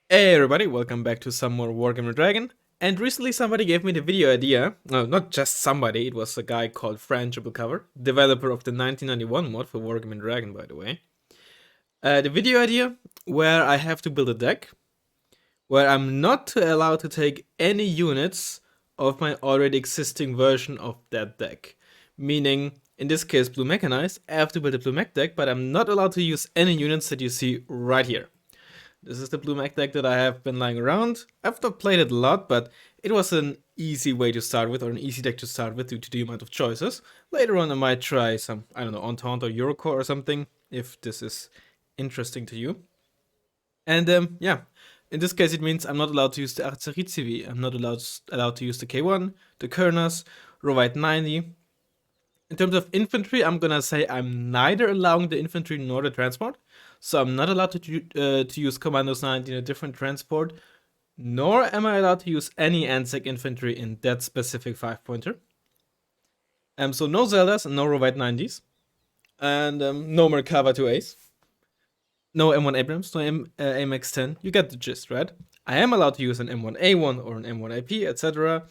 Hey everybody, welcome back to some more Wargame Dragon. And recently somebody gave me the video idea. No, not just somebody, it was a guy called Frangible Cover, developer of the 1991 mod for Wargame Dragon, by the way. The video idea where I have to build a deck where I'm not allowed to take any units of my already existing version of that deck. Meaning, in this case, Blue Mechanized, I have to build a Blue Mech deck, but I'm not allowed to use any units that you see right here. This is the Blue Mech deck that I have been lying around. I've not played it a lot, but it was an easy way to start with, or an easy deck to start with due to the amount of choices. Later on I might try some, I don't know, Entente or Eurocor or something, if this is interesting to you. And yeah, in this case it means I'm not allowed to use the Arzerit CV, I'm not allowed to use the K1, the Kernas, Rovite 90. In terms of infantry, I'm gonna say I'm neither allowing the infantry nor the transport. So I'm not allowed to use Commandos 90 in a different transport, nor am I allowed to use any ANZAC infantry in that specific 5-pointer. So no Zeldas and no Rovite 90s. And no Merkava 2As. No M1 Abrams, no AMX-10. You get the gist, right? I am allowed to use an M1A1 or an M1AP, etc.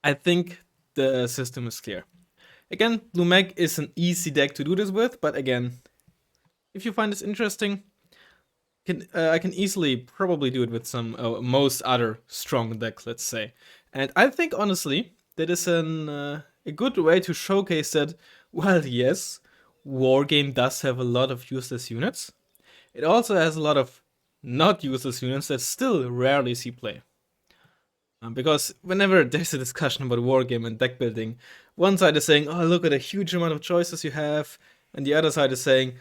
I think the system is clear. Again, Blue Mech is an easy deck to do this with, but again, if you find this interesting, I can easily probably do it with some most other strong decks, let's say. And I think honestly that is a good way to showcase that. Well, yes, Wargame does have a lot of useless units. It also has a lot of not useless units that still rarely see play. Because whenever there's a discussion about Wargame and deck building, one side is saying, oh, look at the huge amount of choices you have, and the other side is saying,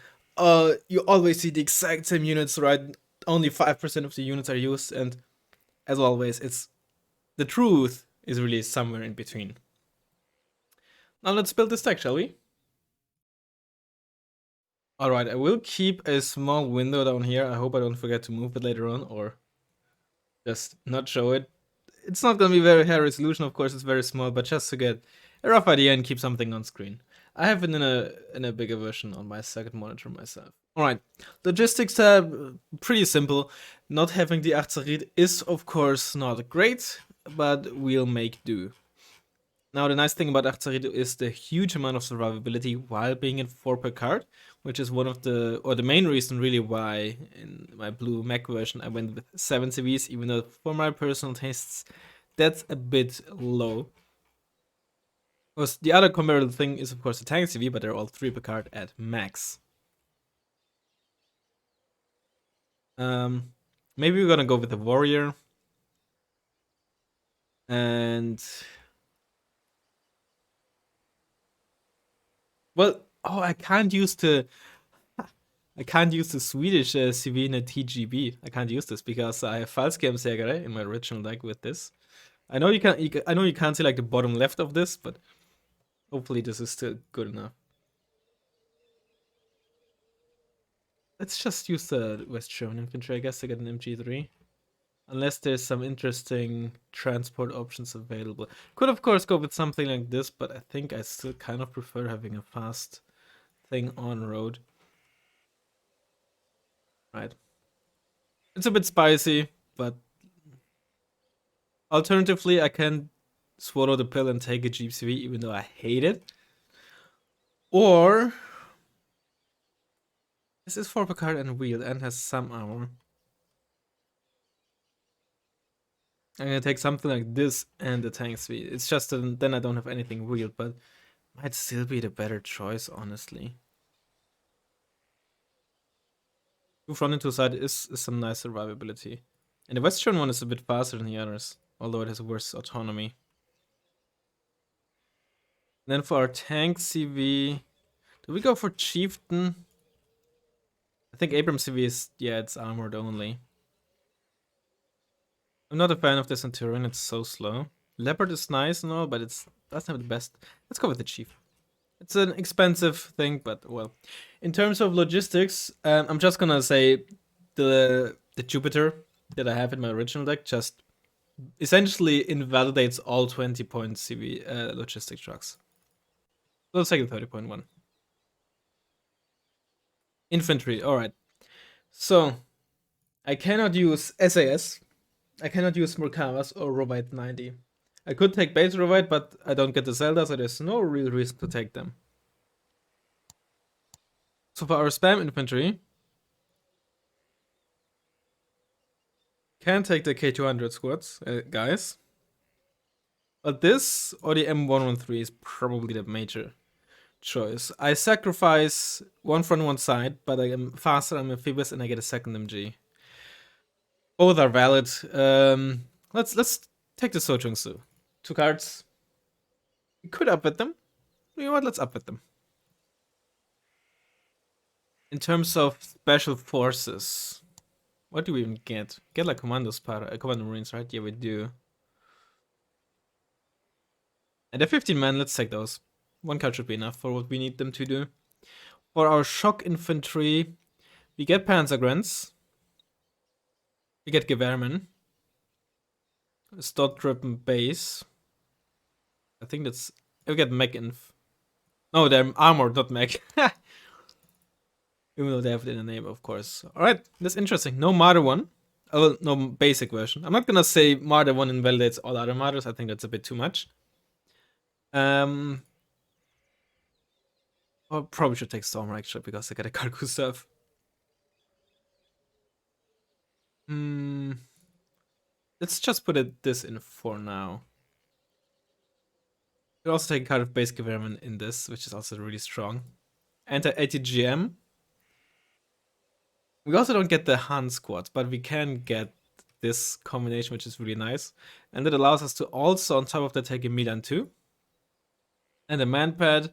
you always see the exact same units, right? Only 5% of the units are used, and as always, the truth is really somewhere in between. Now let's build this deck, shall we? Alright, I will keep a small window down here. I hope I don't forget to move it later on, or just not show it. It's not gonna be very high resolution, of course, it's very small, but just to get a rough idea and keep something on screen. I have it in a bigger version on my second monitor myself. Alright, logistics are pretty simple. Not having the Arzerit is of course not great, but we'll make do. Now the nice thing about Arzerit is the huge amount of survivability while being in 4 per card, which is one of the main reason really why in my Blue Mech version I went with 7 CVs, even though for my personal tastes that's a bit low. Because the other comparable thing is of course the tank CV, but they're all 3 per card at max. Maybe we're gonna go with the warrior. And well, oh, I can't use the Swedish CV in a TGB. I can't use this because I have Fallskärmsjägare in my original deck with this. I know you can't see like the bottom left of this, but hopefully this is still good enough. Let's just use the West German infantry, I guess, to get an MG3. Unless there's some interesting transport options available. Could of course go with something like this, but I think I still kind of prefer having a fast thing on road. Right. It's a bit spicy, but alternatively I can swallow the pill and take a GCV even though I hate it. Or this is 4 per card and wheel and has some armor. I'm gonna take something like this and the tank speed. It's just then I don't have anything wheeled, but might still be the better choice, honestly. 2 front and 2 side is some nice survivability. And the Western one is a bit faster than the others, although it has worse autonomy. And then for our tank CV, do we go for Chieftain? I think Abram CV is, yeah, it's armored only. I'm not a fan of the Centurion, it's so slow. Leopard is nice and all, but it doesn't have the best. Let's go with the Chief. It's an expensive thing, but well. In terms of logistics, I'm just gonna say the Jupiter that I have in my original deck just essentially invalidates all 20-point CV logistic trucks. So let's take the 30.1. Infantry, alright. So, I cannot use SAS. I cannot use Murkawas or Rovite 90. I could take base Rovite, but I don't get the Zelda, so there's no real reason to take them. So for our spam infantry, can take the K200 squads, guys. But this or the M113 is probably the major choice. I sacrifice one front, one side, but I am faster, I'm amphibious, and I get a second MG. Both are valid. Let's take the Sojungsu. 2 cards. We could up with them. You know what? Let's up with them. In terms of special forces, what do we even get? Get like Commando Marines, right? Yeah, we do. And the 15 men, let's take those. 1 card should be enough for what we need them to do. For our shock infantry, we get Panzergrens. We get Gewehrmen. Stott-driven base. I think that's... We get Mech-Inf. No, they're armored, not Mech. Even though they have it in the name, of course. Alright, that's interesting. No Marder 1. Oh, no basic version. I'm not gonna say Marder 1 invalidates all other Marders. I think that's a bit too much. I probably should take Stormer actually, because I got a Karku stuff. Let's just put this in for now. We also take a card of base Gewehrman in this, which is also really strong. Anti-ATGM. We also don't get the Han squad, but we can get this combination, which is really nice. And that allows us to also, on top of that, take a Milan 2. And a manpad.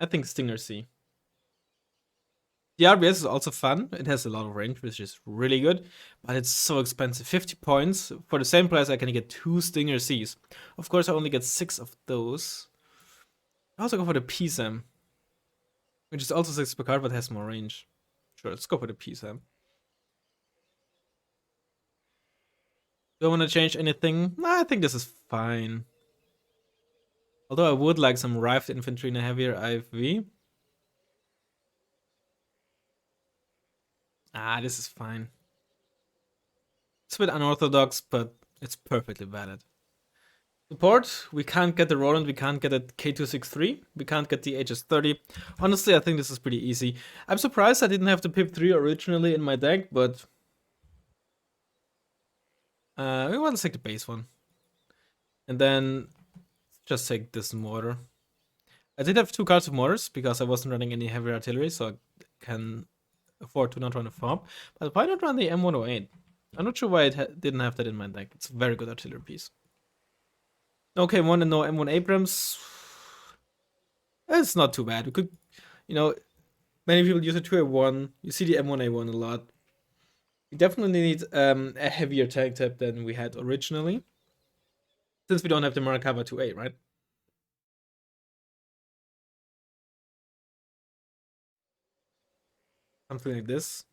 I think Stinger C. The RBS is also fun. It has a lot of range, which is really good, but it's so expensive. 50 points. For the same price, I can get 2 Stinger Cs. Of course, I only get 6 of those. I also go for the PSAM, which is also 6 per card, but has more range. Sure, let's go for the PSAM. Do I want to change anything? Nah, I think this is fine. Although I would like some rifled infantry in a heavier IFV. This is fine. It's a bit unorthodox, but it's perfectly valid. Support, we can't get the Roland, we can't get a K263, we can't get the HS30. Honestly, I think this is pretty easy. I'm surprised I didn't have the PIP 3 originally in my deck, but... we want to take the base one. And then just take this mortar. I did have 2 cards of mortars, because I wasn't running any heavy artillery, so I can afford to not run a farm. But why not run the M108? I'm not sure why it didn't have that in my deck. It's a very good artillery piece. Okay, one and no M1 Abrams. It's not too bad. We could, many people use a 2A1. You see the M1A1 a lot. We definitely need a heavier tank type than we had originally, since we don't have the Maracava 2A, right? Something like this.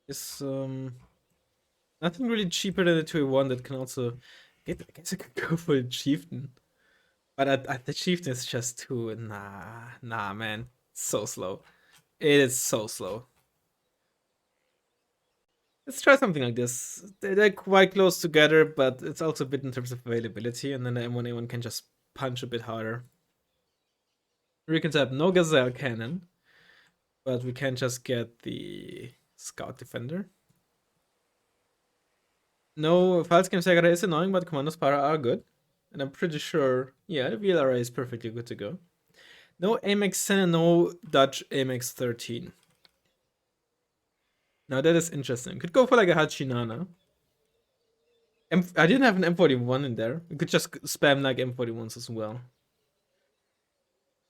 Is nothing really cheaper than the 2A1 that can also I guess I could go for a chieftain. But the chieftain is just too nah man. It's so slow. It is so slow. Let's try something like this. They're quite close together, but it's also a bit in terms of availability, and then the M1A1 can just punch a bit harder. We can have no Gazelle cannon, but we can just get the Scout Defender. No, Fallschirmjäger is annoying, but Commandos Para are good. And I'm pretty sure, yeah, the VLRA is perfectly good to go. No AMX 10 and no Dutch AMX 13. Now that is interesting. Could go for like a Hachinana. I didn't have an M41 in there. We could just spam like M41s as well.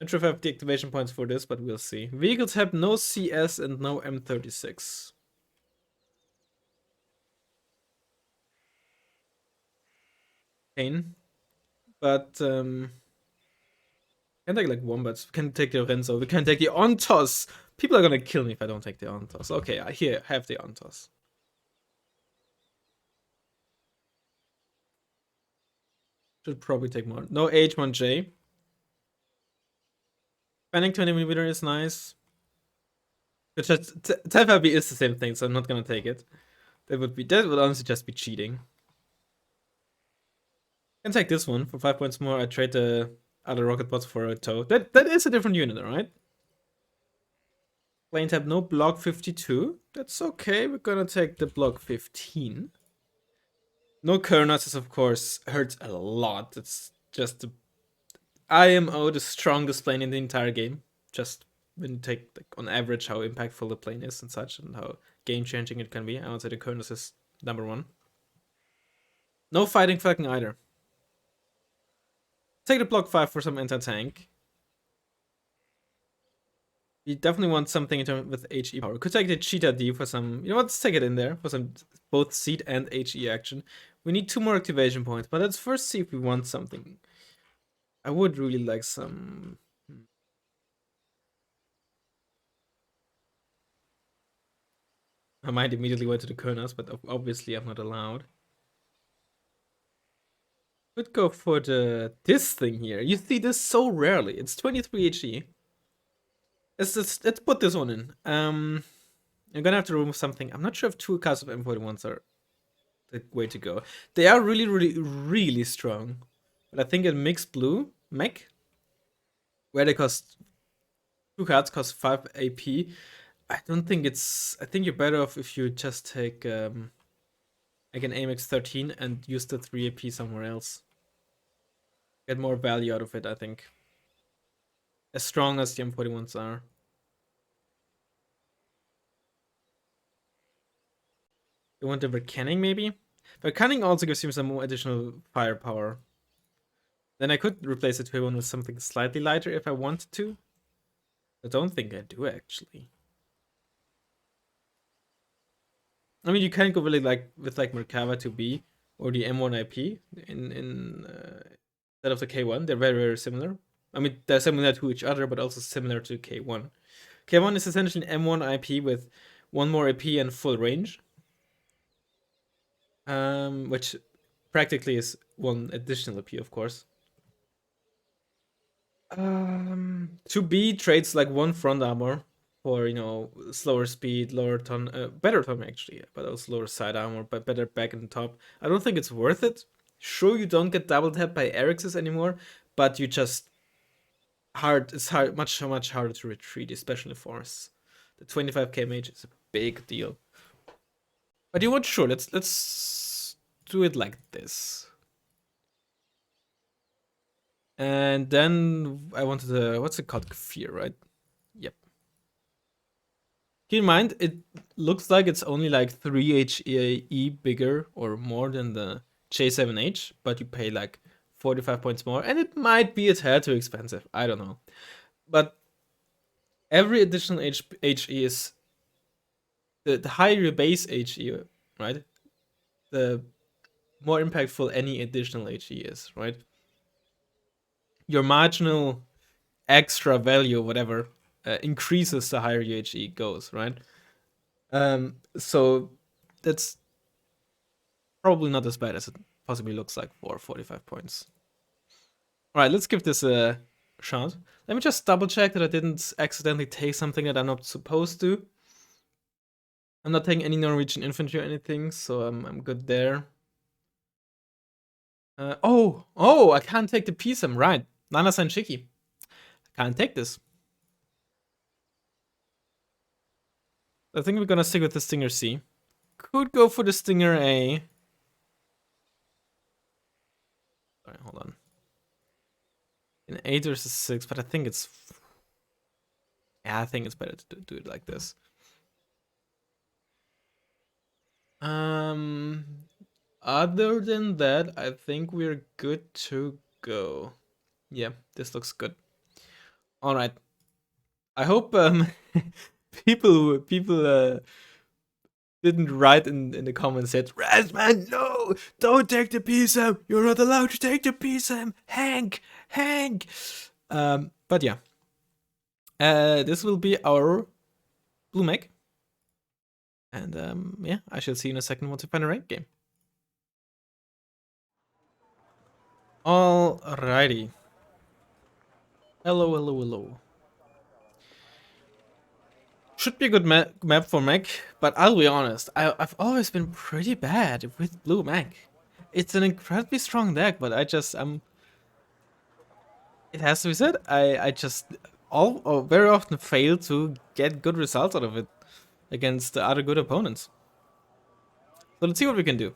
Not sure if I have the activation points for this, but we'll see. Vehicles have no CS and no M36. Pain. But can take like wombats. We can take the Renzo. We can take the Ontos. People are gonna kill me if I don't take the Ontos. Okay, I have the Ontos. Should probably take more. No H1J. Spending 20mm is nice. But just 10 is the same thing, so I'm not gonna take it. That would honestly just be cheating. Can take this one for 5 points more. I trade the other rocket bots for a tow. That is a different unit, alright? Plane tab, no block 52. That's okay. We're gonna take the block 15. No Kernas, of course, hurts a lot. It's just the IMO, the strongest plane in the entire game. Just when you take, like, on average, how impactful the plane is and such, and how game-changing it can be. I would say the Kernas is number one. No fighting Falcon either. Take the block 5 for some anti-tank. You definitely want something in terms with HE power. Could take the Cheetah D for some... You know what? Let's take it in there for some both seed and HE action. We need 2 more activation points, but let's first see if we want something. I would really like some... I might immediately go to the Kernas, but obviously I'm not allowed. Could go for this thing here. You see this so rarely. It's 23 HE. Let's put this one in. I'm gonna have to remove something. I'm not sure if 2 cards of M41s are the way to go. They are really, really, really strong. But I think in mixed blue, mech, where they cost 2 cards, cost 5 AP. I don't think it's... I think you're better off if you just take like an AMX 13 and use the 3 AP somewhere else. Get more value out of it, I think. As strong as the M41s are. You want the Vercanning maybe? Vercanning also gives him some more additional firepower. Then I could replace the 2 with something slightly lighter if I wanted to. I don't think I do, actually. I mean, you can go really with Merkava 2B or the M1 IP instead of the K1. They're very, very similar. I mean, they're similar to each other, but also similar to K1. K1 is essentially an M1 IP with 1 more AP and full range. Which practically is 1 additional AP, of course. 2B trades like 1 front armor for, you know, slower speed, lower ton, better ton actually, but also lower side armor, but better back and top. I don't think it's worth it. Sure, you don't get double tap by Erix's anymore, but you just it's much harder to retreat, especially forests. The 25k mage is a big deal. But you want sure, let's do it like this. And then I wanted the, what's it called? Fear, right? Yep. Keep in mind, it looks like it's only like 3 HE bigger or more than the J7H, but you pay like 45 points more, and it might be a tad too expensive. I don't know. But every additional HE is the higher your base HE, right? The more impactful any additional HE is, right? Your marginal extra value, whatever, increases the higher your HE goes, right? So that's probably not as bad as it possibly looks like for 45 points. All right, let's give this a shot. Let me just double check that I didn't accidentally take something that I'm not supposed to. I'm not taking any Norwegian infantry or anything, so I'm good there. Oh, I can't take the PSM, right. Nana Sanshiki. I can't take this. I think we're gonna stick with the Stinger C. Could go for the Stinger A. Sorry, hold on. In 8 versus 6, but I think it's... Yeah, I think it's better to do it like this. Other than that, I think we're good to go. Yeah, this looks good. All right. I hope people didn't write in the comments said, Razzmann, no, don't take the PSM. You're not allowed to take the PSM. Hank. But yeah. This will be our blue mech. And yeah, I shall see you in a second once we find a rank game. Alrighty. Hello, hello, hello. Should be a good map for mech, but I'll be honest, I've always been pretty bad with blue mech. It's an incredibly strong deck, but it has to be said, I just very often fail to get good results out of it against the other good opponents. So let's see what we can do.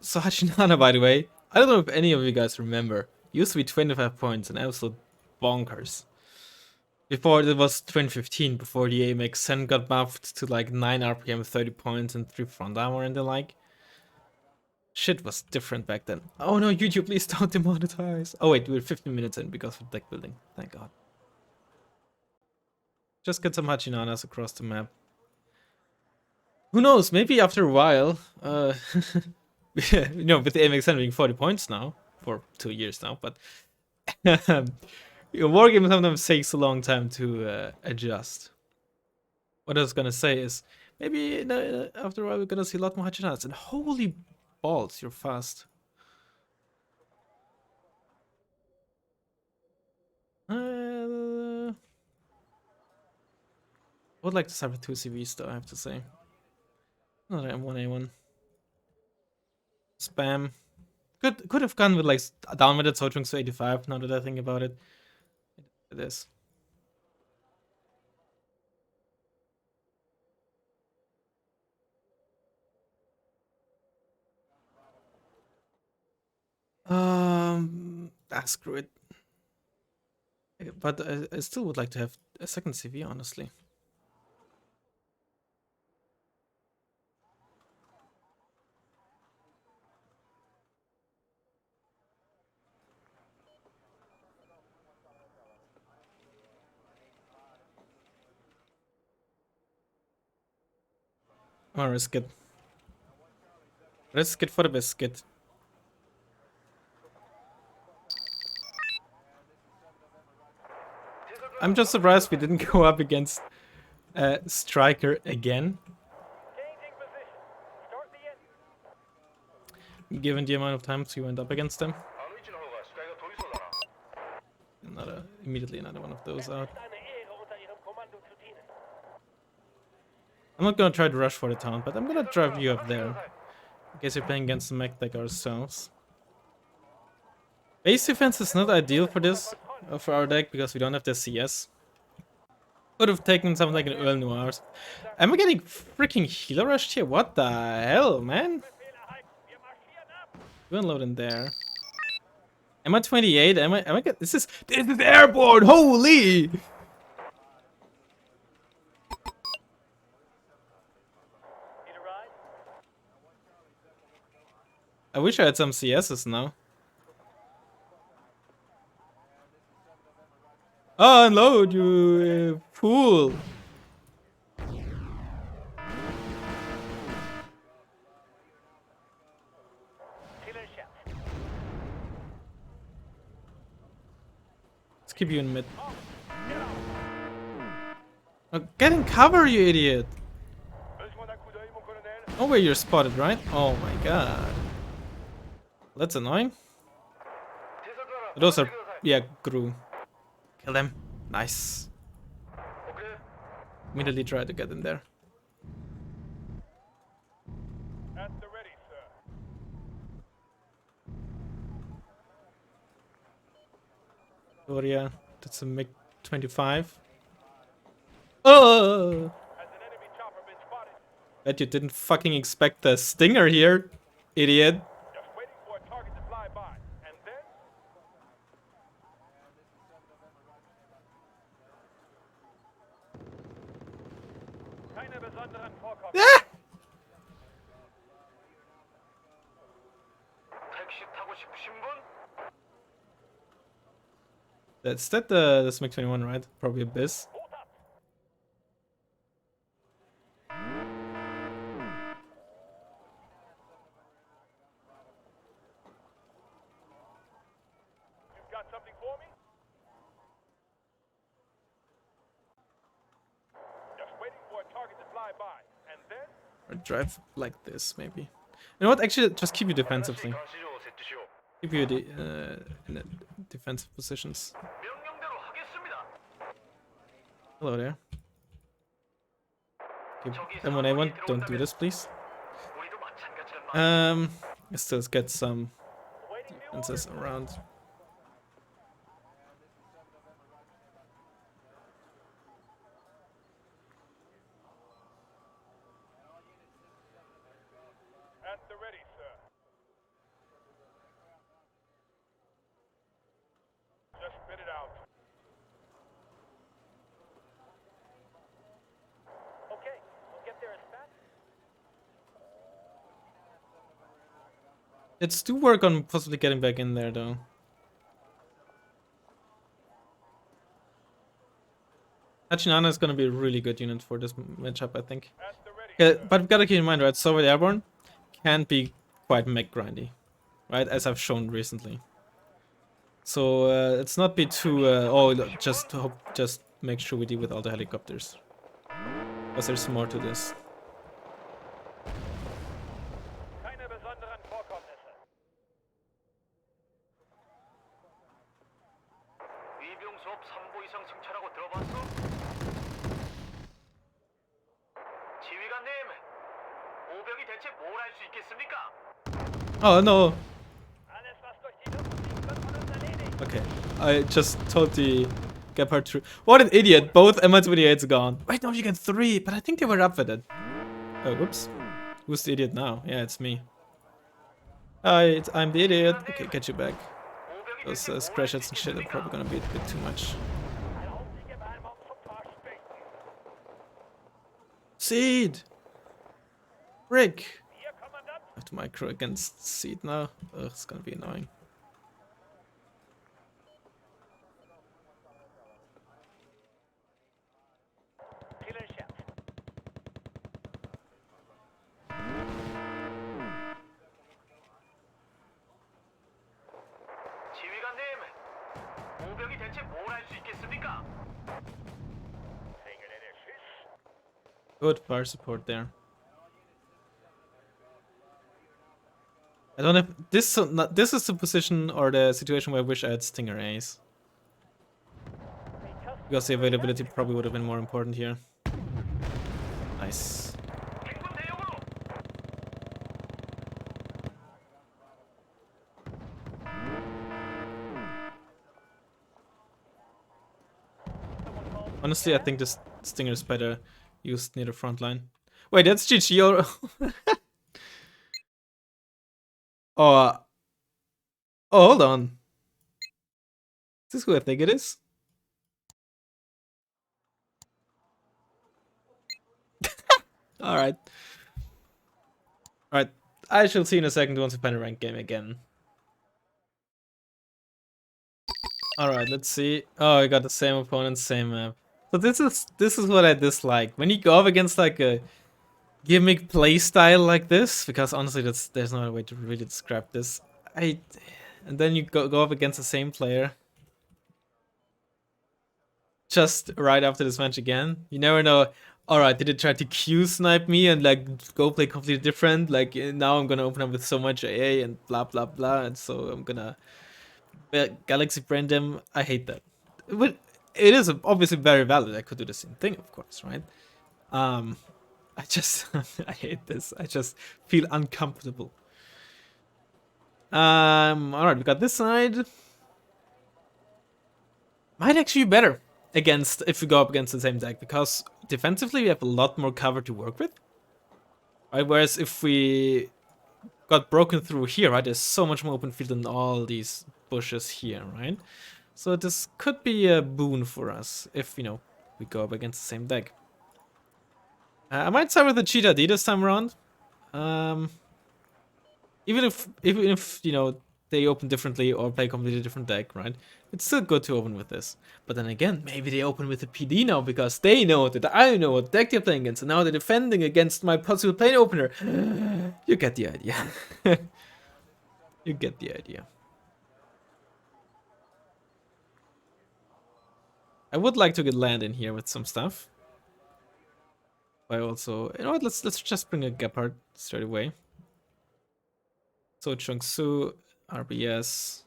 So Hachinana, by the way, I don't know if any of you guys remember, used to be 25 points and absolute bonkers. Before it was 2015, before the AMX 10 got buffed to like 9 RPM, 30 points, and 3 front armor and the like. Shit was different back then. Oh no, YouTube, please don't demonetize. Oh wait, we're 15 minutes in because of deck building. Thank god. Just get some Hachinanas across the map. Who knows, maybe after a while, you know, with the AMX 10 being 40 points now, for 2 years now, but Wargame sometimes takes a long time to adjust. What I was gonna say is, maybe after a while we're gonna see a lot more Hachinanas, and holy balls, you're fast. I would like to start with 2 CVs though, I have to say. Not M1A1. Spam. Could have gone with like down with it, so to 85, now that I think about it. It is. Screw it. But I still would like to have a second CV, honestly. I'll risk it. Risk it for the biscuit. I'm just surprised we didn't go up against Striker again. Given the amount of times we went up against them. Immediately another one of those out. I'm not gonna try to rush for the town, but I'm gonna drive you up there. In case you're playing against the mech deck ourselves. Base defense is not ideal for this, for our deck, because we don't have the CS. Could have taken something like an Earl Noirs. Am I getting freaking healer rushed here? What the hell, man? You unload in there. Am I 28? Am I this is airborne! Holy! I wish I had some CSs now. Oh, unload, you fool! Let's keep you in mid. Oh, get in cover, you idiot! Oh, where you're spotted, right? Oh my god. That's annoying. Those are, yeah, Gru. Kill them. Nice. Immediately try to get in there. At the ready, sir. Gloria, that's a MiG 25. Oh! Bet you didn't fucking expect the stinger here, idiot. Just waiting for a target to fly by, and then ah! That's the SMIC-21, right? Probably Abyss. Or drive like this, maybe. You know what? Actually, just keep you defensively. Keep you in the defensive positions. Hello there. Okay, M1A1, don't do this, please. Let's still get some defenses around. At the ready, sir. Just spit it out. Okay, we'll get there as fast. Let's do work on possibly getting back in there, though. Hachinana is going to be a really good unit for this matchup, I think. Yeah, but we've got to keep in mind, right? Soviet Airborne can be quite mech grindy, right? As I've shown recently. So let's not be too. Just make sure we deal with all the helicopters, because there's more to this. Keine besonderen Vorkommnisse. 위병 수업 3보 이상 승차라고 들어봤어? 지휘관님, 오병이 대체 뭘 할 수 있겠습니까? Oh no! Alles, was durch die Luft fliegt, wird von uns erledigt. Okay, I just told the Gepard through. What an idiot! Both MI-28s are gone. Wait, no, you get 3, but I think they were up with it. Oh, whoops. Who's the idiot now? Yeah, it's me. I'm the idiot. Okay, get you back. Those scratch hits and shit are probably gonna be a bit too much. Seed! Frick! I have to micro against Seed now. Ugh, it's gonna be annoying. 지휘관님, 오병이 대체 뭘 할 수 있겠습니까? Good fire support there. I don't have this. This is the position or the situation where I wish I had Stinger Ace, because the availability probably would have been more important here. Nice. Honestly, I think this Stinger is better used near the front line. Wait, that's GG. Oh, hold on. Is this who I think it is? Alright. Alright. I shall see in a second once we play a ranked game again. Alright, let's see. Oh, I got the same opponent, same map. So this is what I dislike. When you go up against like a gimmick playstyle like this, because honestly there's no other way to really describe this. And then you go up against the same player just right after this match again. You never know. Alright, did it try to Q snipe me and like go play completely different? Like now I'm gonna open up with so much AA and blah blah blah, and so I'm gonna Galaxy Brain them. I hate that. But it is obviously very valid. I could do the same thing, of course, right? I just I hate this. I just feel uncomfortable. Alright, we got this side. Might actually be better against if we go up against the same deck, because defensively we have a lot more cover to work with. Right, whereas if we got broken through here, right, there's so much more open field than all these bushes here, right? So this could be a boon for us if, you know, we go up against the same deck. I might start with the Cheetah D this time around. Even if you know they open differently or play a completely different deck, right? It's still good to open with this. But then again, maybe they open with the PD now because they know that I know what deck they're playing against, and now they're defending against my possible plane opener. You get the idea. You get the idea. I would like to get land in here with some stuff. I also, you know what? Let's just bring a Gepard straight away. So Chongsu, RBS.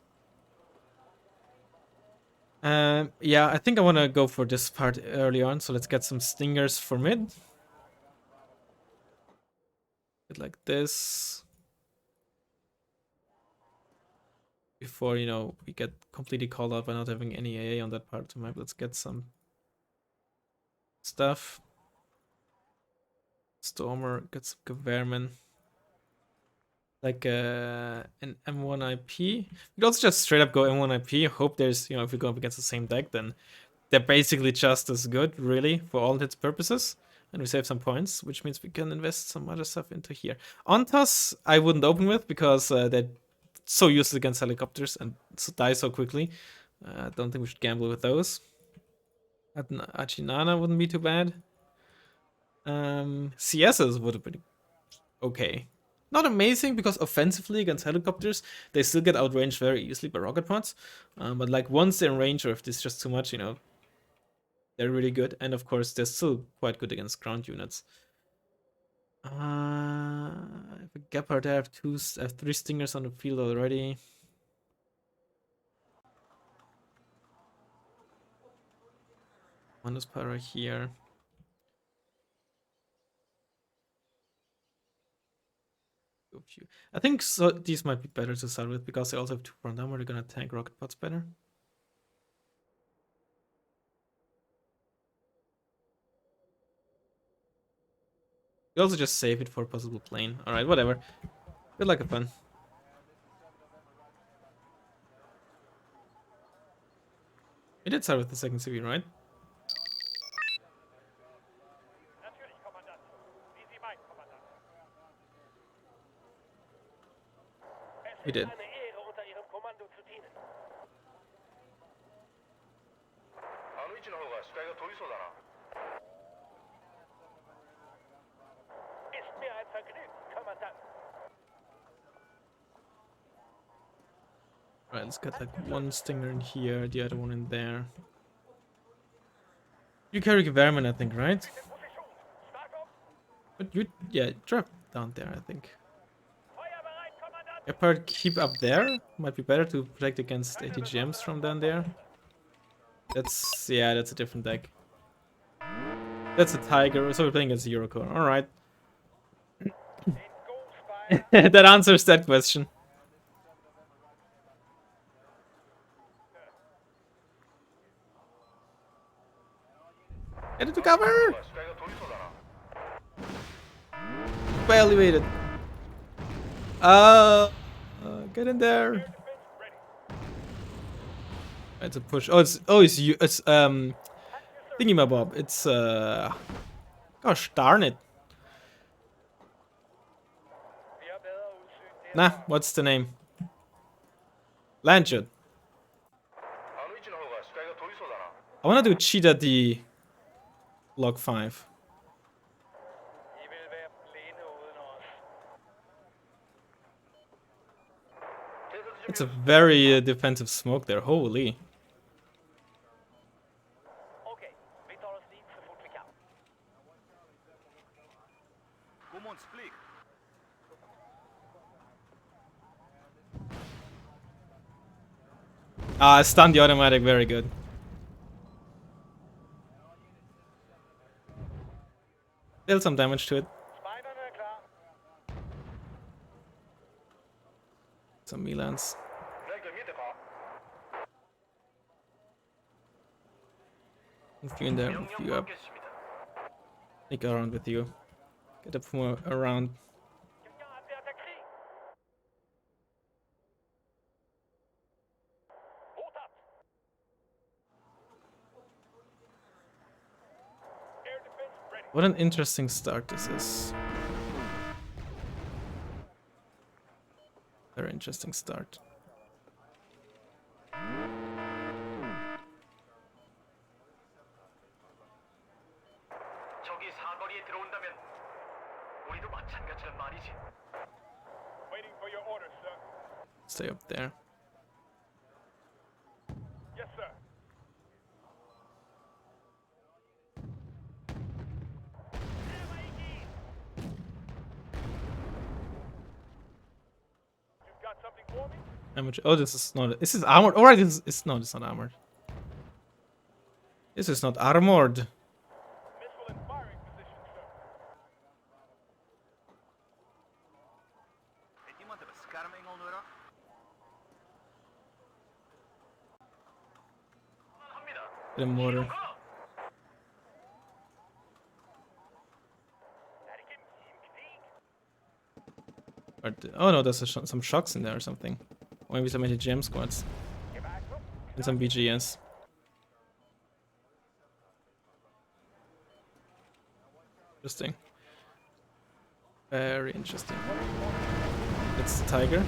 Yeah, I think I want to go for this part early on. So let's get some stingers for mid. Get like this. Before, you know, we get completely called out by not having any AA on that part of the map. Let's get some stuff. Stormer, get some Gewehrman. Like an M1 IP. You could also just straight up go M1 IP. Hope there's, you know, if we go up against the same deck, then they're basically just as good, really, for all its purposes. And we save some points, which means we can invest some other stuff into here. Ontas, I wouldn't open with because they're so useless against helicopters and die so quickly. I don't think we should gamble with those. Achinana wouldn't be too bad. CSs would have been okay. Not amazing because offensively against helicopters, they still get outranged very easily by rocket pods. But like once they're in range or if this is just too much, you know, they're really good. And of course, they're still quite good against ground units. If a Gepard, I have 3 stingers on the field already. One is para here. I think so. These might be better to start with because they also have 2 front armor. They're gonna tank rocket pods better. You also just save it for a possible plane. Alright, whatever. Good luck, have fun. We did start with the second CV, right? Natürlich, Kommandant. Wie Sie meinen, Kommandant. We did. Eine Ehre, unter Ihrem Kommando zu dienen. あの位置の方が視界が取りそうだな。Ist mir ein Vergnügen, Kommandant. Alright, let's get like 1 stinger in here, the other one in there. You carry Gewehrman, I think, right? But you, yeah, drop down there, I think. Feuerbereit, Kommandant. Gepard, keep up there. Might be better to protect against ATGMs from down there. That's, yeah, that's a different deck. That's a Tiger, so we're playing against Eurocor. Alright. That answers that question. Get it to cover! Barely made it. Get in there. It's a push. It's you. It's thingy-my-bob. It's gosh darn it. Nah, what's the name? Lanchard. I wanna do cheetah D log 5. It's a very defensive smoke there, holy. Okay, vi tar oss dit så fort vi kan. Stun the automatic, very good. Deal some damage to it. Spiderne er klar. Some Milans. Move you in there, move you up. Sneak around with you. Get up from around. Quelqu'un a fait attaquer. Hot up. Air defense ready. What an interesting start this is. Very interesting start. 적이 사거리에 들어온다면 우리도 마찬가지란 말이지. Waiting for your orders, sir. Stay up there. Yes, sir. Oh, this is not. This is armored. Alright, it's no, it's not armored. This is not armored. Missile in firing position, sir. Heeft iemand de bescherming nodig? 합니다. The mortar. Oh no, there's some shocks in there or something. Or maybe some anti-gem squads. And some BGS. Interesting. Very interesting. That's the tiger.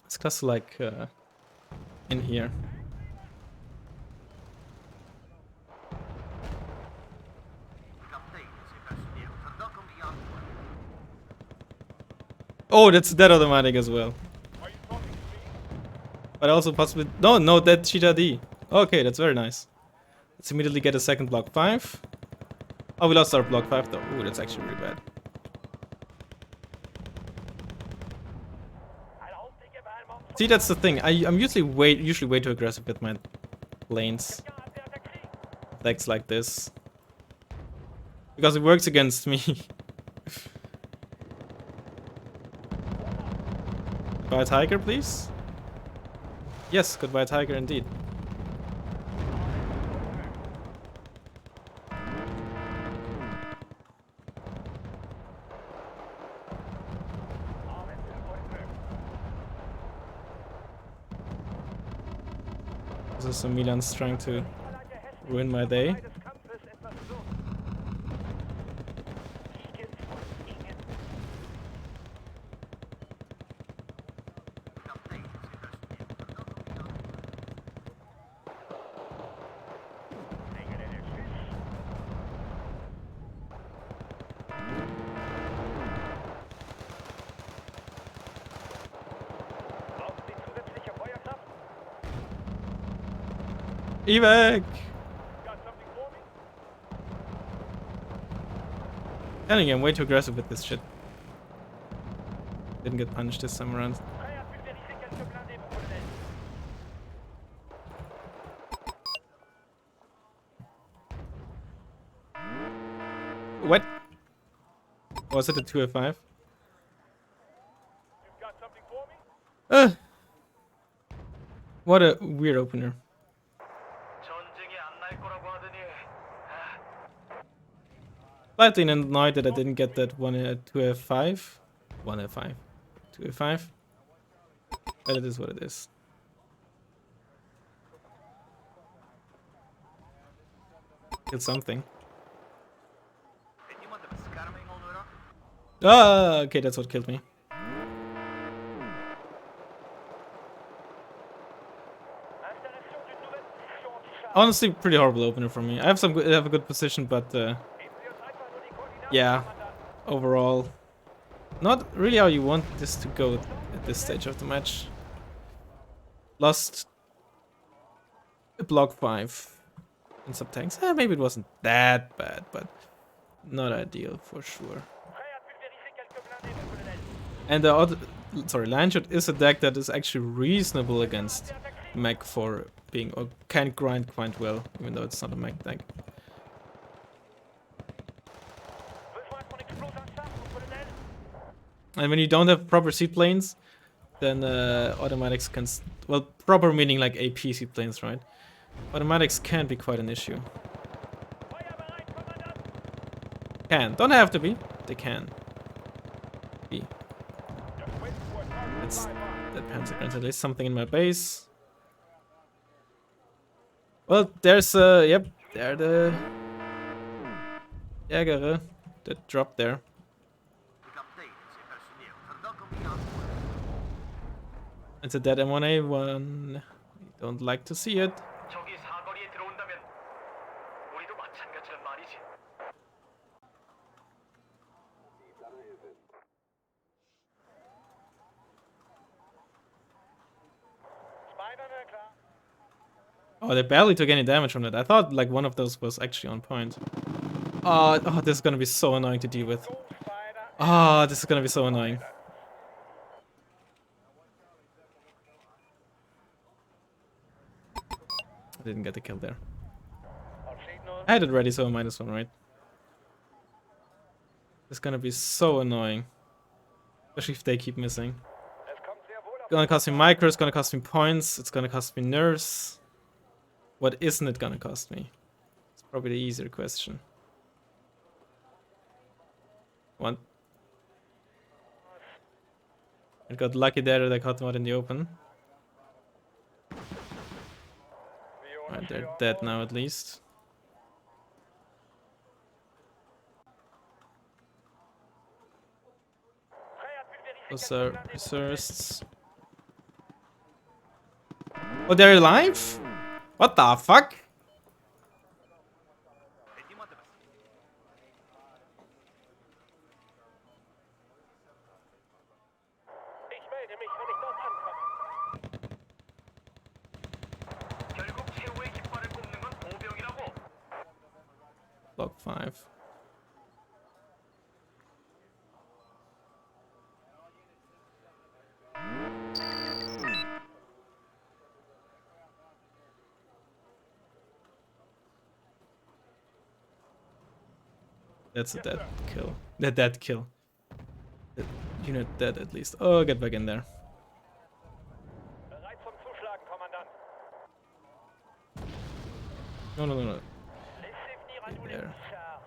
It's just like in here. Oh, that's that automatic as well. But also possibly no, that Cheetah D. Okay, that's very nice. Let's immediately get a second block 5. Oh, we lost our block 5 though. Ooh, that's actually really bad. See, that's the thing. I'm usually way too aggressive with my lanes. Decks like this. Because it works against me. Goodbye tiger, please. Yes, goodbye tiger indeed. This is Milan's trying to ruin my day. Evac! Telling you, I'm way too aggressive with this shit. Didn't get punished this time around. What? Was it a 2F5? What a weird opener. Slightly annoyed that I didn't get that 2F5. 1F5. 2F5. But it is what it is. Killed something. Ah, okay, that's what killed me. Honestly, pretty horrible opener for me. I have a good position, but yeah, overall, not really how you want this to go at this stage of the match. Lost a block 5 and some tanks. Maybe it wasn't that bad, but not ideal for sure. And the other, Landshot is a deck that is actually reasonable against mech for being, or can grind quite well, even though it's not a mech deck. And when you don't have proper seaplanes, then automatics can, well, proper meaning like AP seaplanes, right? Automatics can be quite an issue. Don't have to be, they can be. That pentagram, at least something in my base. Well, there's yep, There the Jägere that dropped there. It's a dead M1A1. Don't like to see it. 적이 사거리에 들어온다면 우리도 마찬가지란 말이지. 스파이더는 klar. Oh, they barely took any damage from it. I thought like one of those was actually on point. Oh, this is gonna be so annoying to deal with. Oh, this is gonna be so annoying. I didn't get the kill there. I had it ready, so -1, right? It's gonna be so annoying. Especially if they keep missing. It's gonna cost me micro, it's gonna cost me points, it's gonna cost me nerfs. What isn't it gonna cost me? It's probably the easier question. One. I got lucky there that I caught them out in the open. Alright, they're dead now at least. Those are resources. Oh, they're alive? What the fuck? Ich melde mich, wenn ich dort ankomme. 결국 최후의 깃발을 꼽는 건 보병이라고. Block 5. That's a dead kill. Dead kill. That unit dead at least. Oh, get back in there. Bereit zum Zuschlagen, Kommandant. No. Laissez venir à nous les There. chars.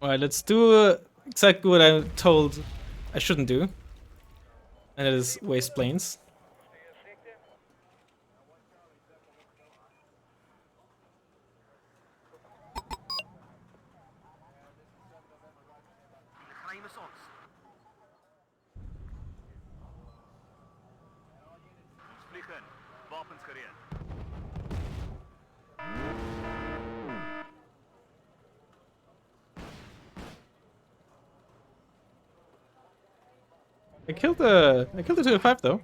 Alright, let's do exactly what I'm told I shouldn't do. And it is waste planes. Vliegen. Wapens gereed. I killed the 205 though.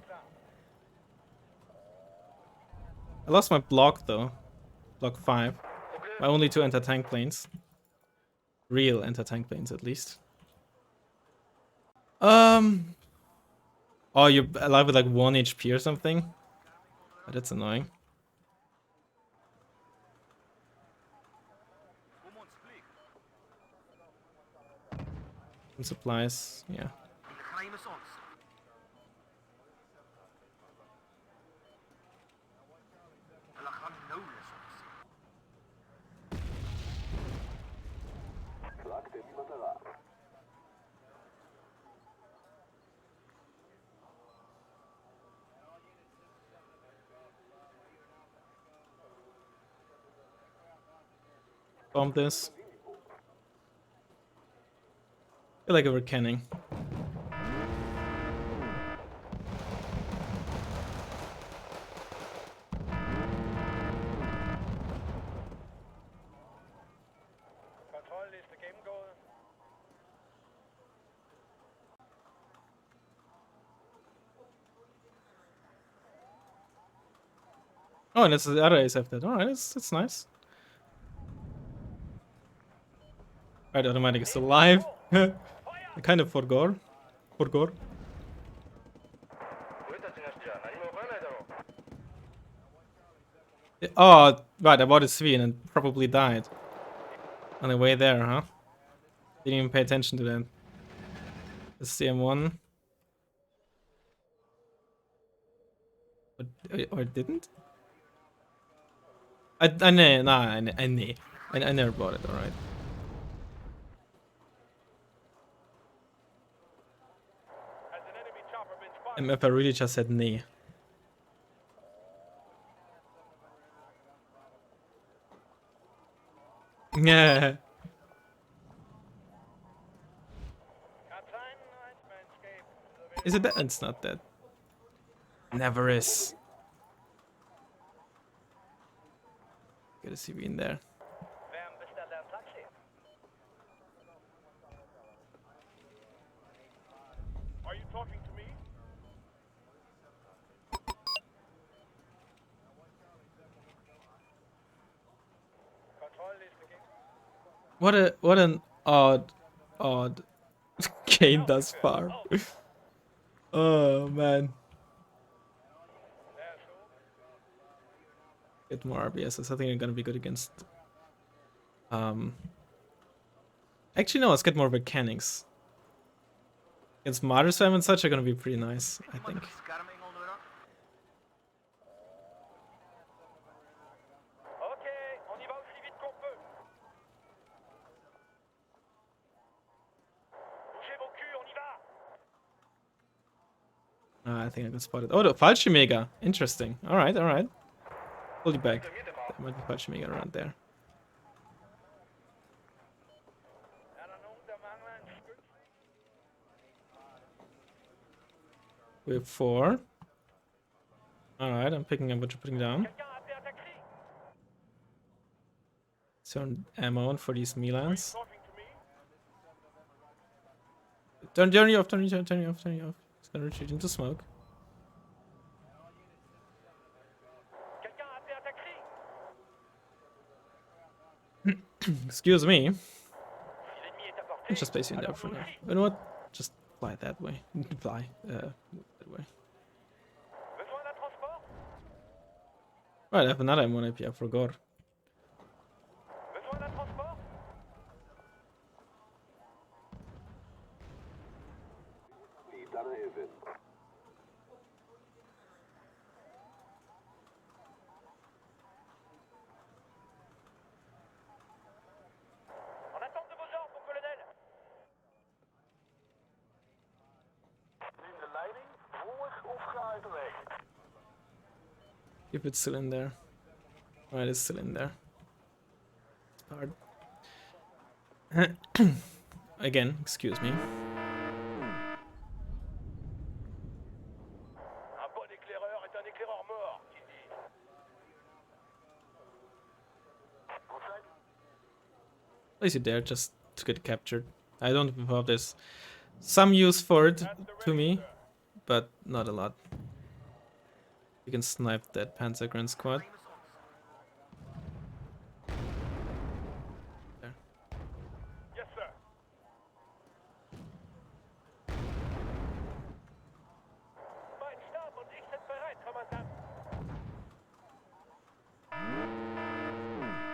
I lost my block though. Block 5. My only 2 anti-tank planes. Real anti-tank planes at least. Oh, you're alive with like 1 HP or something? Oh, that's annoying. And supplies, yeah. Bomb this. I feel like we're canning. Kontrollliste gennemgået. Oh, and it's the other ASF dead. Alright, it's nice. Right, automatic is still alive. I kind of forgot. Oh, right, I bought a Svi and it probably died. On the way there, huh? Didn't even pay attention to that. The CM1. Or it didn't? I never bought it, alright. MF really just said nee. Yeah. Kapitein, Razzmann. Is it that? It's not that. Never is. Get a CV in there. Vem beställde en taxi? Are you talking to me? Kontrolliste ging. What an odd game thus far. Oh man. Där så. Get more RBSs. I think I'm gonna be good against. Actually, no. Let's get more mechanics. Against Martyr Swam and such are gonna be pretty nice, I think. Okej, on y va aussi vite qu'on peut. Bougez vos culs, on y va. I think I got spotted. Oh, the Fallschirmjäger. Interesting. Alright, alright. Hold you back. There might be Fallschirmjäger around there. Er der nogen, der mangler en skyld? We have 4. Alright, I'm picking up what you're putting down. Quelqu'un a appelé un taxi? Turn ammo on for these Milans. Talking to me? Turn you off, turn you off. It's gonna retreat into smoke. Quelqu'un a appelé un taxi? Excuse me. Si l'ennemi est à portée, Let's just place you in there for now. You know what? Just fly that way. Fly. That way. besoin d'un transport? Right, I have another M1 AP, I forgot. Besoin d'un transport? En attente de vos ordres, mon colonel. Neem de leiding, volg of ga uit de weg. If it's still in there. Right, it's still in there. It's hard. Again, excuse me. Un bon éclaireur est un éclaireur mort, qui dit. Conseil? Place it there just to get captured. I don't know if there's some use for it to me, but not a lot. You can snipe that Panzer Grand Squad. There. Yes, sir. Mein Stab und ich sind bereit, Kommandant.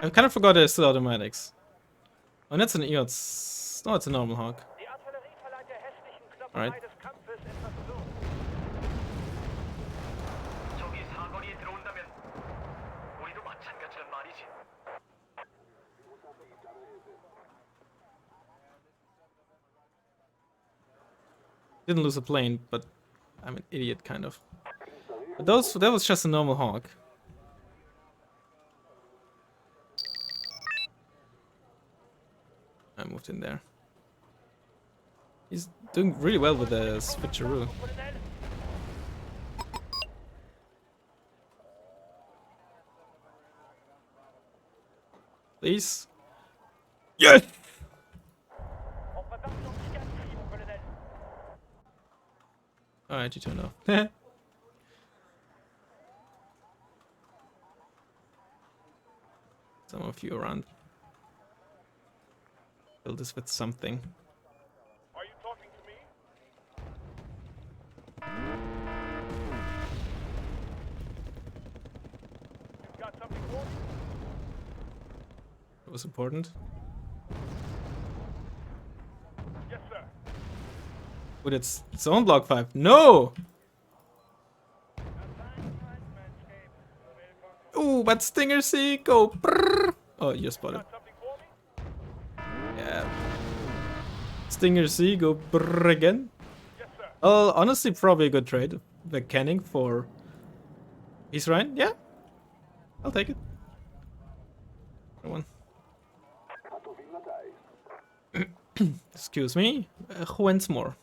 I kind of forgot there's still automatics. Oh, that's an EOTS. No, it's a normal Hawk. Die Artillerie verleiht der hässlichen Alright. Knopperei des Kampfes etwas Würze. 저기 사거리에 들어온다면 우리도 마찬가지란 말이지. Didn't lose a plane, but I'm an idiot, kind of. But that was just a normal Hawk. I moved in there. He's doing really well with the switcheroo. Colonel, Please. Yes! on prépare une embuscade ici, mon colonel. Alright, you turned off. Some of you around. Fill this with something. Are you talking to me? You've got something for me? It was important. Yes, sir. With its own block 5. No! Ooh, but Stinger C, go brrr. Oh, you're spotted. Got something for me? Yeah. Stinger C, go brrr again. Yes, sir. Honestly, probably a good trade. The canning for Israel. Yeah, I'll take it. One. Excuse me. Who wants more?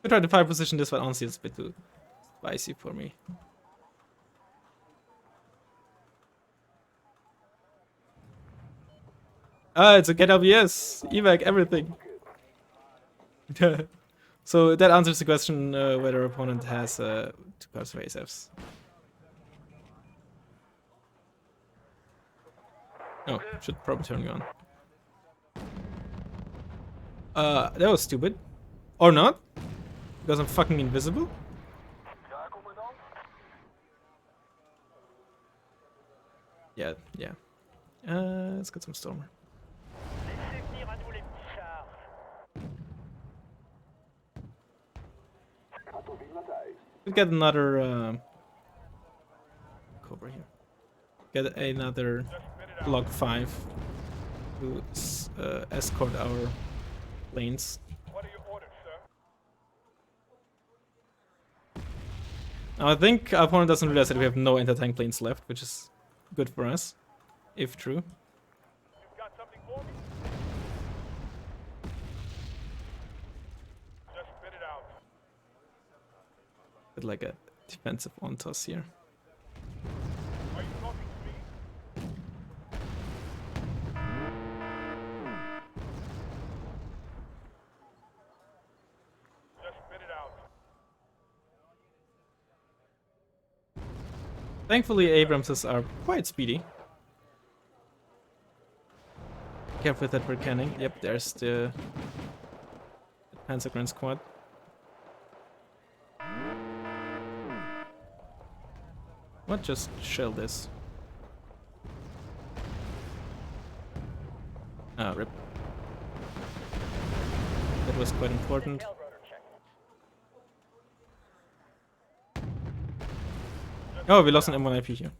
I tried the fire position this one. Honestly, it's a bit too spicy for me. Ah, it's a get LBS, evac, everything. So that answers the question whether opponent has 2 cards for ASFs. Oh, should probably turn you on. That was stupid. Or not? Because I'm fucking invisible? Yeah, yeah. Let's get some Stormer. Laissez venir à nous les petits chars. We'll get another Cobra here. Get another block 5 to escort our lanes. What are your orders, sir? Now I think our opponent doesn't realize that we have no anti-tank planes left, which is good for us, if true. You've got something for me? Just spit it out. Bit like a defensive on-toss here. Are you talking to me? Just spit it out. Thankfully, Abramses are quite speedy. Careful with that for canning. Yep, there's the Panzergren squad. What? Just shell this. Ah, rip. That was quite important. Tail rotor check. Oh, we lost an M1 IP here.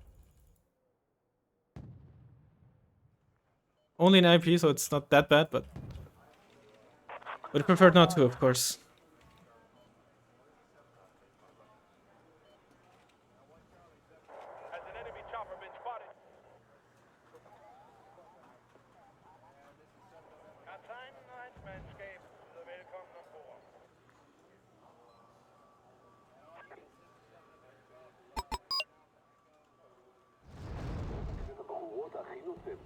Only an IP, so it's not that bad, but would prefer not to, of course. Has an enemy chopper been spotted? Kaptein, Razzmann, willkommen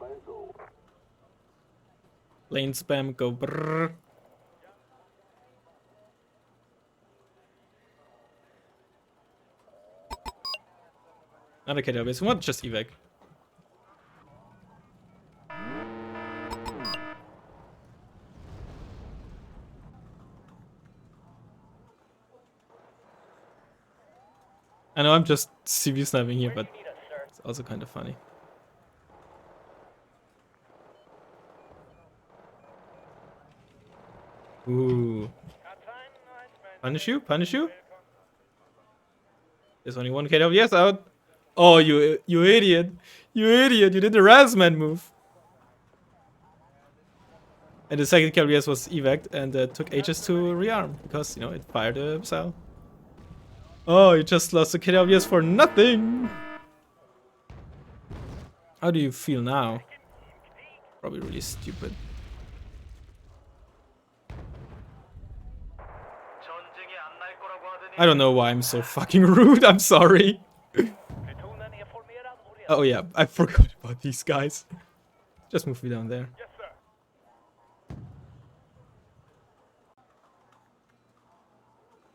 an Bord. Lane spam, go brrrr. Not a KW, so what? Just evac. I know I'm just CV sniping here, but Need us, sir. it's also kind of funny. Ooh. Kaptein, Razzmann, Punish you? Punish you? There's only one KWS out. Oh, you idiot. You idiot. You did the Razzmann move. And the second KWS was evac and took ages to rearm because, you know, it fired a missile. Oh, you just lost the KWS for nothing. How do you feel now? Probably really stupid. 전쟁이 안 날 거라고 하더니 I don't know why I'm so fucking rude. I'm sorry. betonen ihr formerat oder? Oh yeah, I forgot about these guys. Just move me down there. Yes, sir.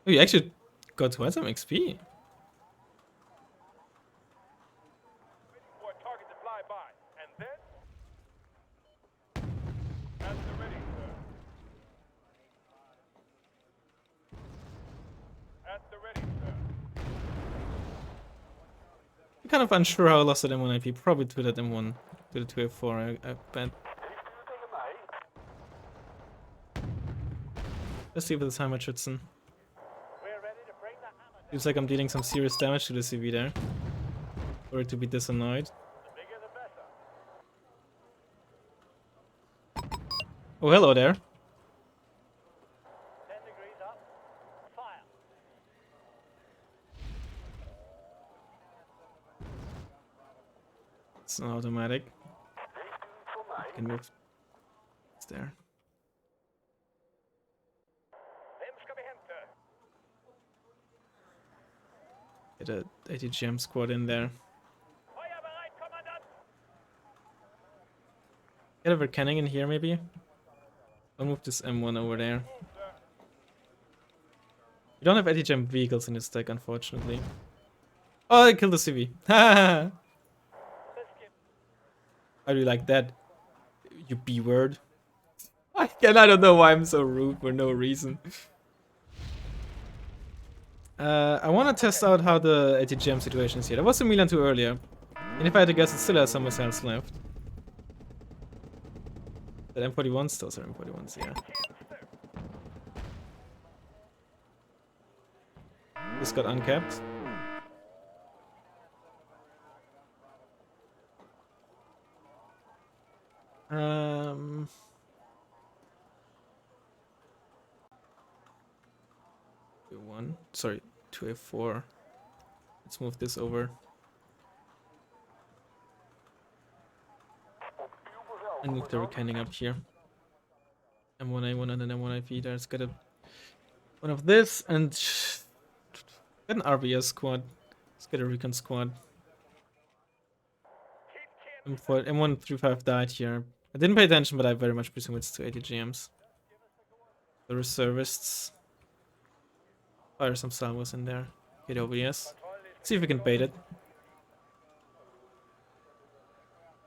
Oh, you actually got quite some XP. Waiting for a target to fly by, and then at the ready, sir. At the ready, sir. I'm kind of unsure how I lost that M1 IP. Probably to that M1, to the 2F4, I bet. Let's see if it's Heimat Schützen. We're ready to bring the hammer down. Seems like I'm dealing some serious damage to the CV there. For it to be disannoyed. The bigger the better. Oh, hello there. It's an automatic. You can move. It's there. Vem ska vi hämta? Get a ATGM squad in there. Feuerbereit, Kommandant! Get a Verkenning in here, maybe? I'll move this M1 over there. You don't have ATGM vehicles in this deck, unfortunately. Oh, I killed the CV. How do you like that? You B-word. I don't know why I'm so rude for no reason. I want to test out how the ATGM situation is here. There was a Milan 2 earlier. And if I had to guess, it still has some missiles left. That M41 still are M41s, yeah. This got uncapped. One, sorry, 2A4. Let's move this over. And move the Recanning up here. M1A1 and then M1IV. There's got a one of this and get an RBS squad. Let's get a recon squad. M135 died here. I didn't pay attention, but I very much presume it's 2 ATGMs. The reservists. Fire some salvos in there. Get OBS. See if we can bait it.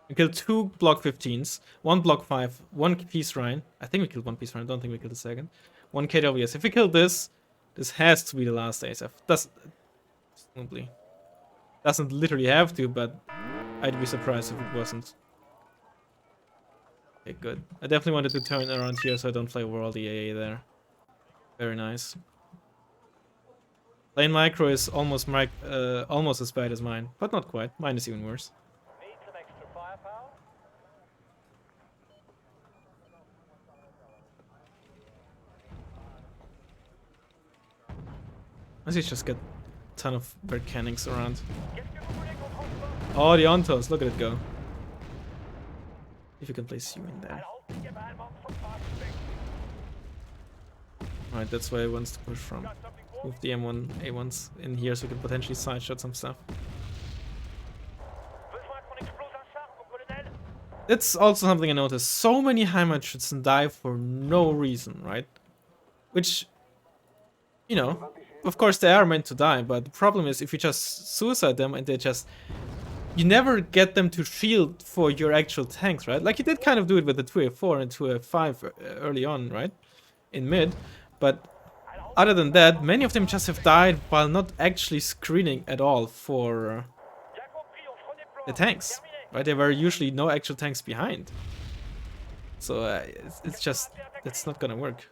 We killed 2 block 15s, 1 block 5, 1 Peace Rhine. I think we killed 1 Peace Rhine, I don't think we killed the second. 1 KWS. If we kill this, this has to be the last ASF. Doesn't literally have to, but I'd be surprised if it wasn't. Okay, good. I definitely wanted to turn around here so I don't play over all the AA there. Very nice. Lane micro is almost as bad as mine, but not quite. Mine is even worse. Need some extra firepower? I see just get a ton of Verkennings around. Gibt's genug Deckung, Oh, the Ontos, look at it go. If you can place you in there. Ein Aufstieg Ballmann vom Fahrzeug. Alright, that's where he wants to push from. Move the M1 A1s in here so we can potentially side shot some stuff. Besoin qu'on explose un char, mon colonel? That's also something I noticed. So many Heimatschützen die for no reason, right? Which, you know, of course they are meant to die, but the problem is if you just suicide them and they just... You never get them to shield for your actual tanks, right? Like you did kind of do it with the 2A4 and 2A5 early on, right? In mid, but other than that, many of them just have died while not actually screening at all for the tanks, right? There were usually no actual tanks behind. So it's just, it's not gonna work.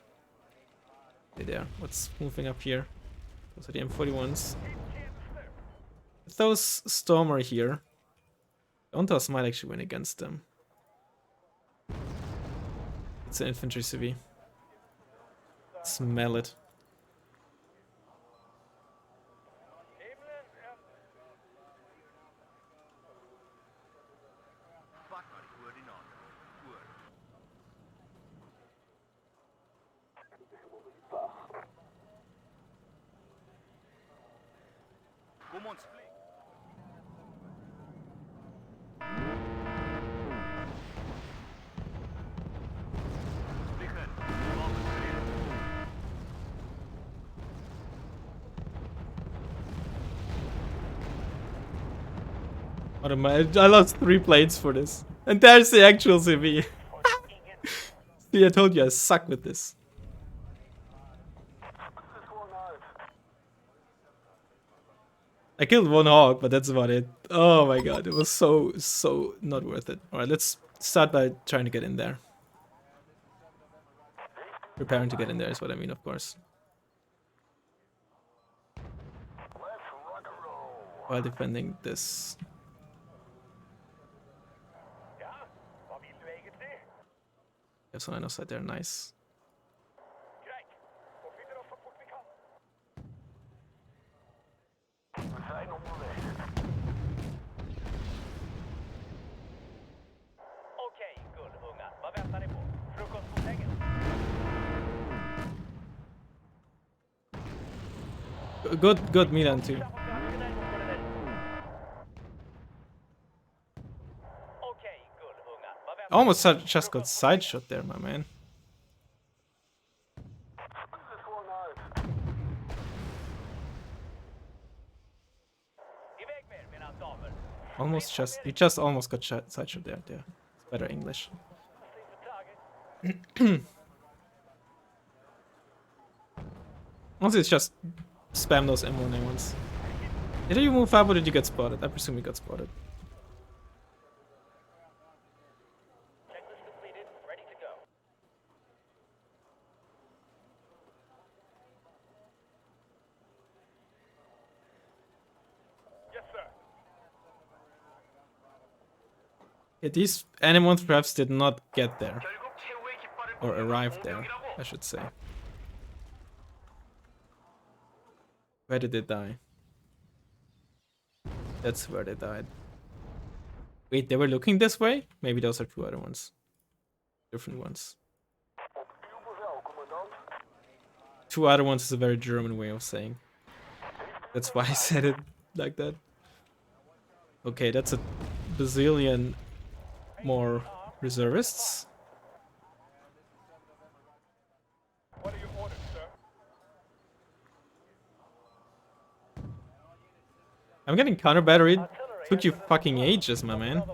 Hey there, what's moving up here? Those are the M41s. With those Stormer here, Ontos might actually win against them. It's an infantry CV. Smell it. I lost 3 plates for this. And there's the actual CV. See, I told you I suck with this. I killed 1 hog, but that's about it. Oh my god, it was so not worth it. Alright, let's start by trying to get in there. Preparing to get in there is what I mean, of course. While defending this. Have some line of sight there, nice. Good Milan too. Almost just got side shot there, my man. You just almost got side shot there. It's better English. Honestly, it's just spam those M1 ones. Did you move up or did you get spotted? I presume you got spotted. Yeah, these M1 perhaps did not get there. Or arrive there, I should say. Where did they die? That's where they died. Wait, they were looking this way? Maybe those are two other ones. Different ones. Two other ones is a very German way of saying. That's why I said it like that. Okay, that's a bazillion more reservists. What are your orders, sir? I'm getting counter battery. Took you fucking ages, my man.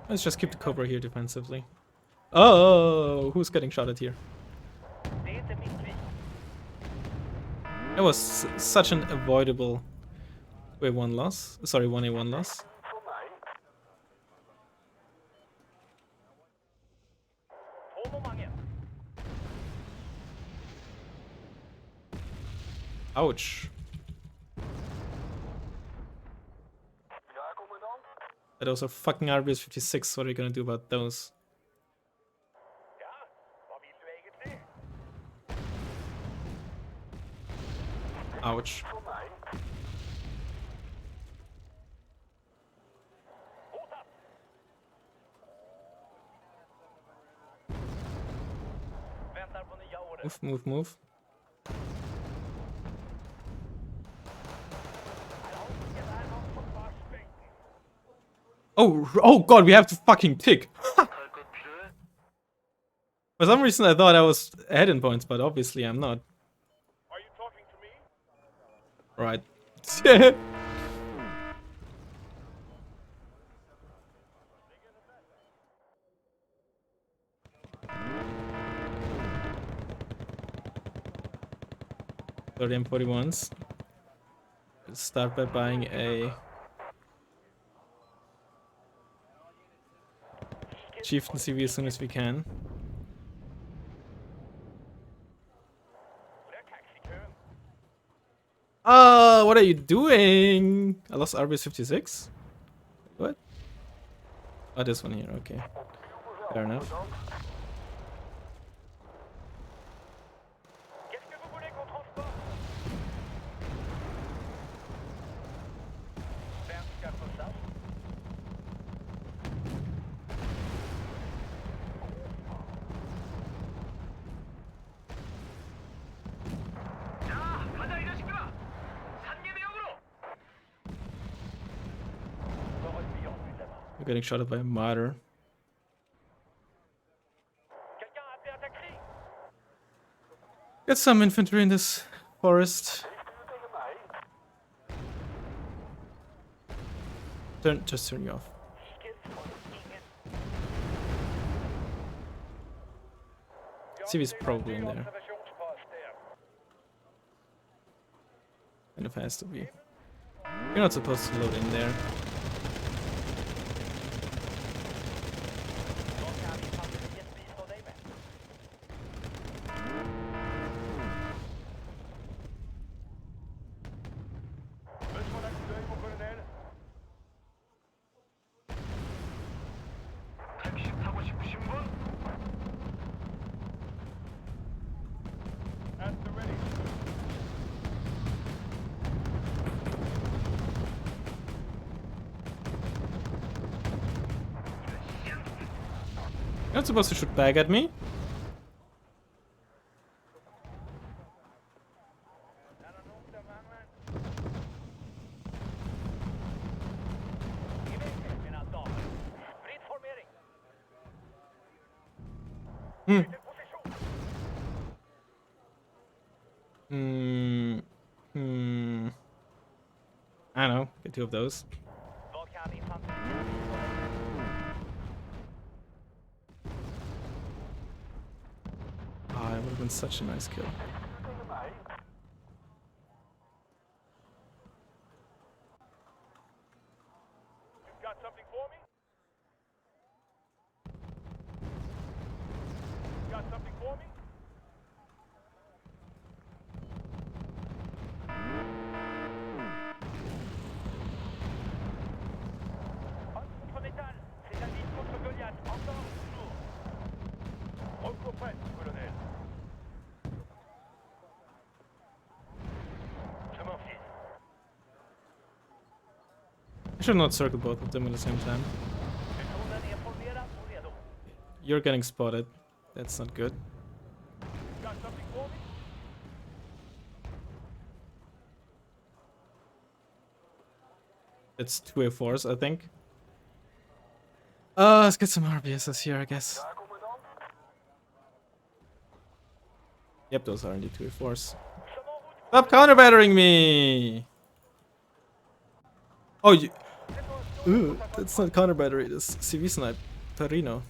Let's just keep the Cobra here defensively. Oh, who's getting shot at here? That was such an avoidable wave 1 loss. Sorry, 1A1 loss. Ouch. Those are fucking RBS 56. What are you gonna do about those? Ouch. Move. Oh god, we have to fucking tick. For some reason I thought I was ahead in points, but obviously I'm not. Are you talking to me? Right. 30 M41s. Let's start by buying a Chieftain CV as soon as we can. What are you doing? I lost RBS 56? What? Oh, this one here, okay. Fair enough. We're getting shot at by a martyr. Get some infantry in this forest. Just turn you off. CV's probably in there. Kind of has to be. You're not supposed to load in there. You're not supposed to shoot back at me. Hmm. I don't know. Get 2 of those. Ah, it would have been such a nice kill. Got something for me? Got something for me? Contre métal, c'est David contre Goliath, encore toujours. Recours prêt, colonel. Je m'en fiche. I should not circle both of them at the same time. You're getting spotted. That's not good. Got something for me? It's 2 A4s, I think. Let's get some RBSs here, I guess. Yep, those are indeed 2 A4s. Stop counter-battering me! Oh, you... Ooh, that's not counter-battery, that's CV snipe. Perino.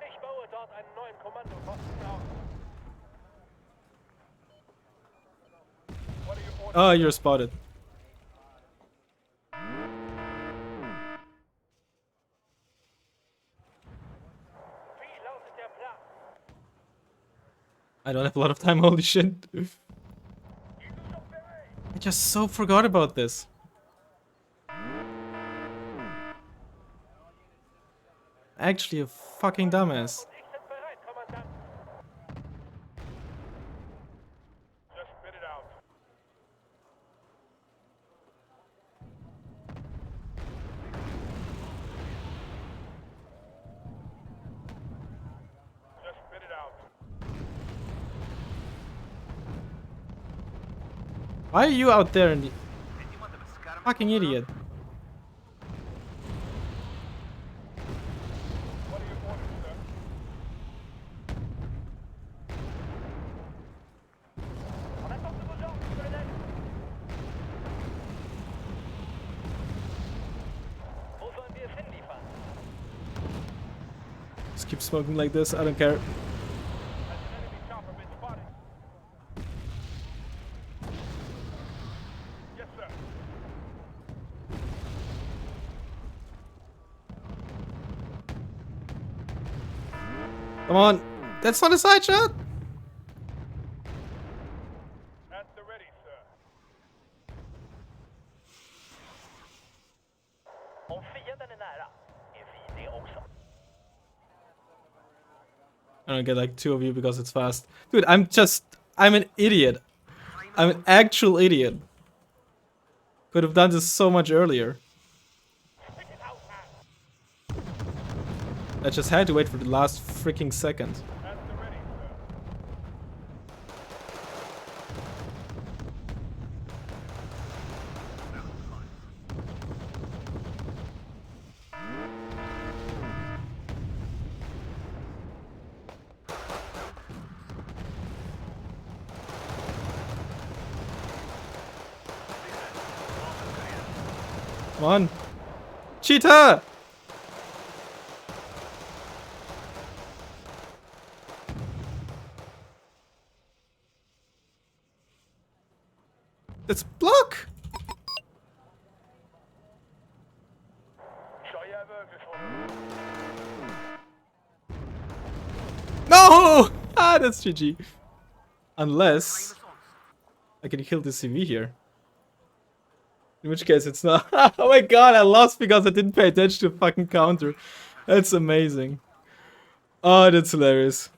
Ich baue dort einen neuen Kommandoposten auf. What are your orders? Oh, you're spotted. Wie lautet der Plan? I don't have a lot of time, holy shit. I just so forgot about this. Actually a fucking dumbass. Ich bin bereit, Kommandant. Just spit it out. Just spit it out. Why are you out there and fucking idiot? What are your orders, sir? En attente de vos ordres, colonel. Wo sollen wir es hinliefern? Just keep smoking like this, I don't care. Has an enemy chopper been spotted? Yes, sir. Come on, that's not a side shot. At the ready, sir. Om fienden är nära, är vi det också. I don't get like 2 of you because it's fast. Dude, I'm an idiot. I'm an actual idiot. Could have done this so much earlier. Spit it out, man. I just had to wait for the last freaking second. At the ready, sir. Come on. Cheetah! Let's block! Soyez aveugle sur le... No! Ah, that's GG. Unless I can kill the CV here. In which case it's not. Oh my god, I lost because I didn't pay attention to the fucking counter. That's amazing. Oh, that's hilarious.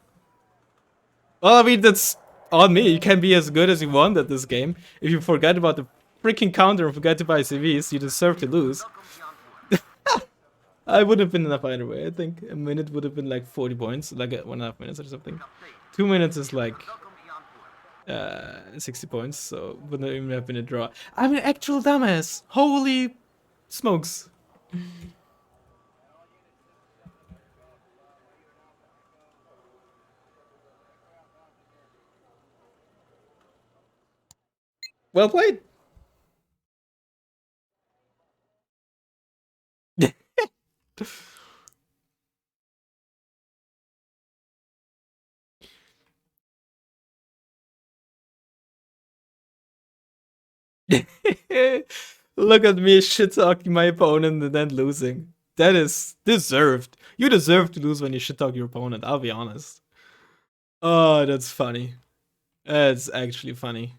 Well, I mean, that's on me. You can be as good as you want at this game. If you forget about the freaking counter and forget to buy CVs, you deserve to lose. I would have been enough either way. I think a minute would have been like 40 points, like 1.5 minutes or something. 2 minutes is like 60 points, so wouldn't even have been a draw. I'm an actual dumbass. Holy smokes. Well played. Look at me shit talking my opponent and then losing. That is deserved. You deserve to lose when you shit talk your opponent, I'll be honest. Oh, that's funny. That's actually funny.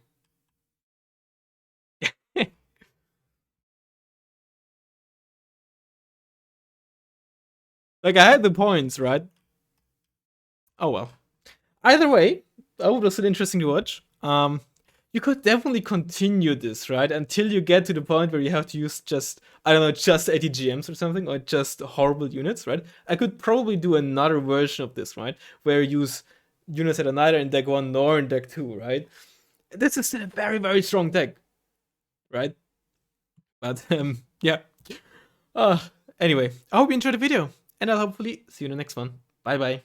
Like, I had the points, right? Oh well. Either way, that was still interesting to watch. You could definitely continue this, right? Until you get to the point where you have to use just, I don't know, just ATGMs or something, or just horrible units, right? I could probably do another version of this, right? Where you use units that are neither in deck 1 nor in deck 2, right? This is still a very, very strong deck, right? But, yeah. Anyway, I hope you enjoyed the video, and I'll hopefully see you in the next one. Bye bye.